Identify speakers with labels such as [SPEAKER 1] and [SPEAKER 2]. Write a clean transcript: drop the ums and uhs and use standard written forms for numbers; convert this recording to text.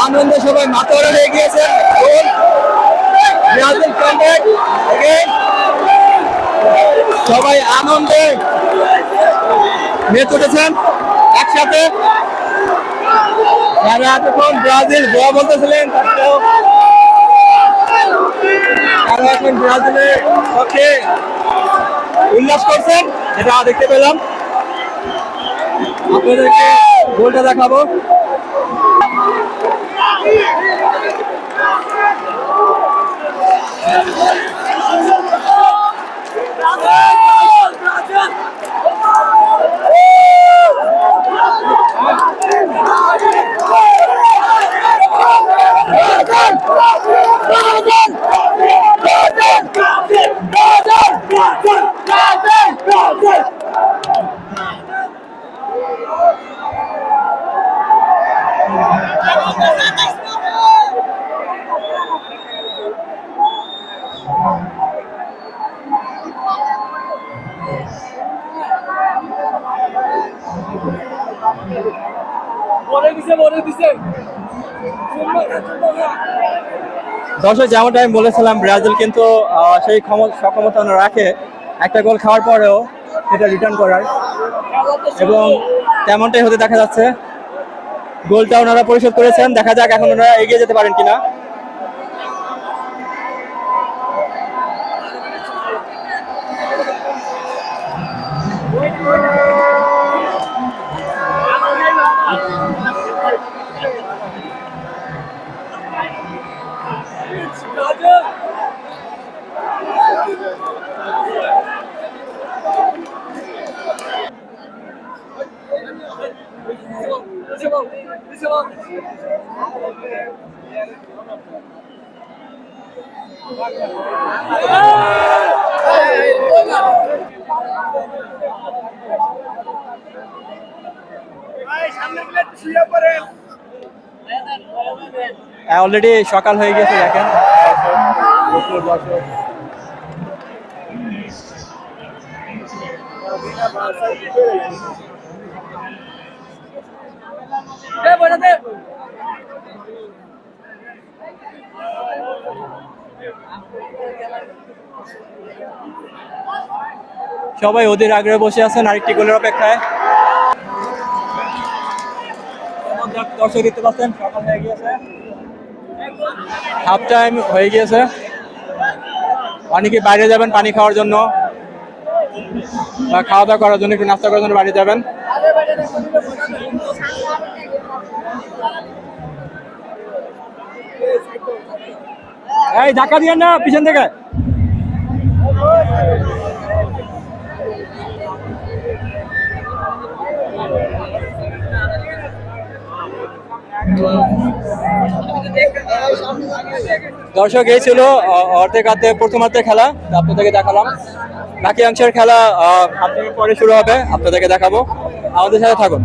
[SPEAKER 1] আনন্দে সবাই মাতোয়ারা হয়ে গিয়েছে। সবাই আনন্দে মেতে উঠেছেন একসাথে। যারা এতক্ষণ ব্রাজিল গোয়া বলতেছিলেন তারা এখন ব্রাজিলের পক্ষে উল্লাস করছেন, এটা দেখতে পেলাম। আপনাদেরকে গোলটা দেখাবো। দর্শক, যেমনটা আমি বলেছিলাম, ব্রাজিল কিন্তু সেই সক্ষমতা রাখে একটা গোল খাওয়ার পরেও সেটা রিটার্ন করার, এবং তেমনটাই হতে দেখা যাচ্ছে। গোলটা ওনারা পরিশোধ করেছেন, দেখা যাক এখন ওনারা এগিয়ে যেতে পারেন কিনা। অলরেডি সকাল হয়ে গেছে, দেখেন সবাই ওদের আগ্রহে বসে আছেন আরেকটি গোলের অপেক্ষায়। দর্শক দেখতে পাচ্ছেন সকাল হয়ে গিয়েছে, হাফ টাইম হয়ে গিয়েছে। অনেকে বাইরে যাবেন পানি খাওয়ার জন্য বা খাওয়া দাওয়া করার জন্য, একটু নাস্তা করার জন্য বাইরে যাবেন। এই ধাক্কা দিয়েন না পিছন থেকে। দর্শক, এই ছিল অর্ধেক প্রথমার্ধের খেলা, আপনাদেরকে দেখালাম। বাকি অংশের খেলা পরে শুরু হবে, আপনাদেরকে দেখাবো। আমাদের সাথে থাকুন।